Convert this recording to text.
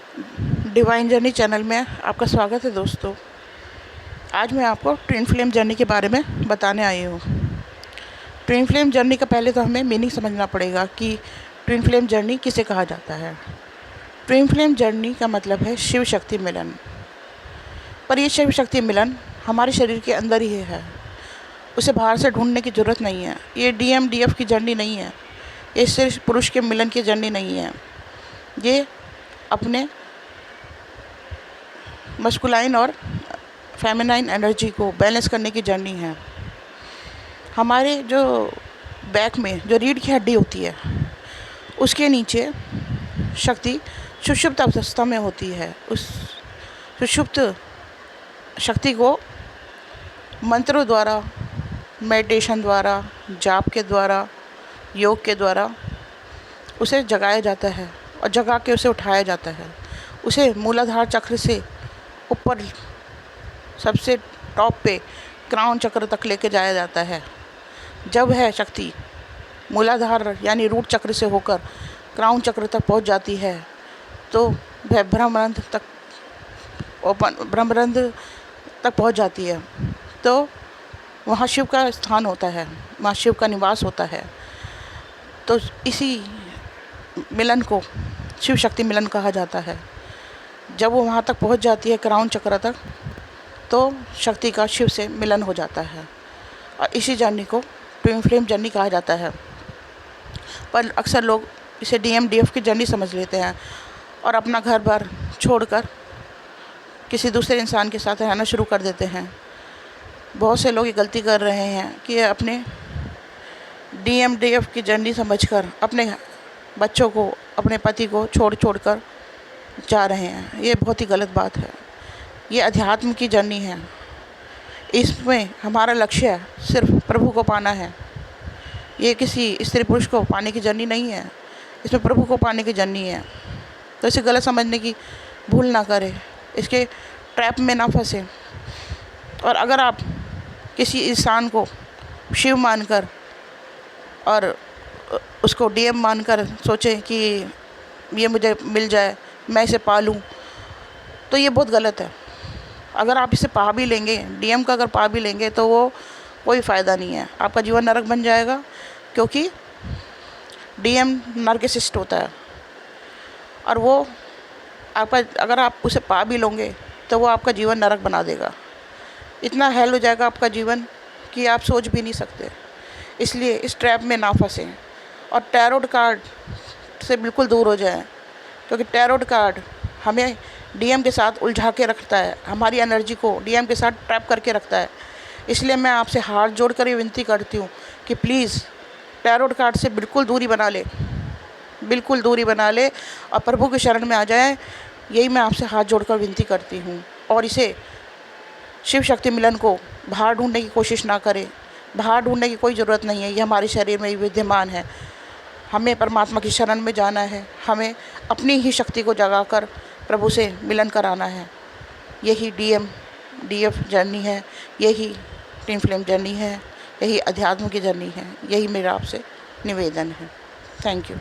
Divine journey channel में आपका स्वागत है दोस्तों। आज मैं आपको ट्विन फ्लेम जर्नी के बारे में बताने आई हूँ। ट्विन फ्लेम जर्नी का पहले तो हमें मीनिंग समझना पड़ेगा कि ट्विन फ्लेम जर्नी किसे कहा जाता है। ट्विन फ्लेम जर्नी का मतलब है शिव शक्ति मिलन। पर ये शिव शक्ति मिलन हमारे शरीर के अंदर ही है, उसे बाहर से ढूंढने की ज़रूरत नहीं है। ये DMDF की जर्नी नहीं है, ये सिर्फ पुरुष के मिलन की जर्नी नहीं है। ये अपने मस्कुलाइन और फेमिनाइन एनर्जी को बैलेंस करने की जर्नी है। हमारे जो बैक में जो रीढ़ की हड्डी होती है उसके नीचे शक्ति सुषुप्त अवस्था में होती है। उस सुषुप्त शक्ति को मंत्रों द्वारा, मेडिटेशन द्वारा, जाप के द्वारा, योग के द्वारा उसे जगाया जाता है और जगा के उसे उठाया जाता है। उसे मूलाधार चक्र से ऊपर सबसे टॉप पे क्राउन चक्र तक लेके जाया जाता है। जब वह शक्ति मूलाधार यानी रूट चक्र से होकर क्राउन चक्र तक पहुंच जाती है तो वह ब्रह्मरंध्र तक पहुंच जाती है। तो वहाँ शिव का स्थान होता है, वहाँ शिव का निवास होता है। तो इसी मिलन को शिव शक्ति मिलन कहा जाता है। जब वो वहाँ तक पहुँच जाती है क्राउन चक्र तक, तो शक्ति का शिव से मिलन हो जाता है और इसी जर्नी को ट्विन फ्लेम जर्नी कहा जाता है। पर अक्सर लोग इसे DMDF की जर्नी समझ लेते हैं और अपना घर बार छोड़कर किसी दूसरे इंसान के साथ रहना शुरू कर देते हैं। बहुत से लोग ये गलती कर रहे हैं कि अपने DMDF की जर्नी समझकर अपने बच्चों को, अपने पति को छोड़ कर जा रहे हैं। ये बहुत ही गलत बात है। ये अध्यात्म की जर्नी है। इसमें हमारा लक्ष्य सिर्फ प्रभु को पाना है। ये किसी स्त्री पुरुष को पाने की जर्नी नहीं है, इसमें प्रभु को पाने की जर्नी है। तो इसे गलत समझने की भूल ना करें, इसके ट्रैप में ना फंसे। और अगर आप किसी इंसान को शिव मानकर और उसको DM मानकर सोचें कि ये मुझे मिल जाए, मैं इसे पा लूँ, तो ये बहुत गलत है। अगर आप इसे पा भी लेंगे, DM का अगर पा भी लेंगे, तो वो कोई फ़ायदा नहीं है, आपका जीवन नरक बन जाएगा। क्योंकि DM नार्सिसिस्ट होता है और वो आपका, अगर आप उसे पा भी लोगे तो वो आपका जीवन नरक बना देगा। इतना हेल हो जाएगा आपका जीवन कि आप सोच भी नहीं सकते। इसलिए इस ट्रैप में ना फंसें और टैरोट कार्ड से बिल्कुल दूर हो जाएं, क्योंकि टैरोट कार्ड हमें DM के साथ उलझा के रखता है, हमारी एनर्जी को DM के साथ ट्रैप करके रखता है। इसलिए मैं आपसे हाथ जोड़ कर ये विनती करती हूँ कि प्लीज़ टैरोट कार्ड से बिल्कुल दूरी बना ले, बिल्कुल दूरी बना ले और प्रभु की शरण में आ जाए। यही मैं आपसे हाथ जोड़कर विनती करती हूँ। और इसे शिव शक्ति मिलन को बाहर ढूंढने की कोशिश ना करें। बाहर ढूंढने की कोई ज़रूरत नहीं है, ये हमारे शरीर में ही विद्यमान है। हमें परमात्मा की शरण में जाना है, हमें अपनी ही शक्ति को जगाकर प्रभु से मिलन कराना है। यही DMDF जर्नी है, यही ट्विन फ्लेम जर्नी है, यही अध्यात्म की जर्नी है। यही मेरा आपसे निवेदन है। Thank you.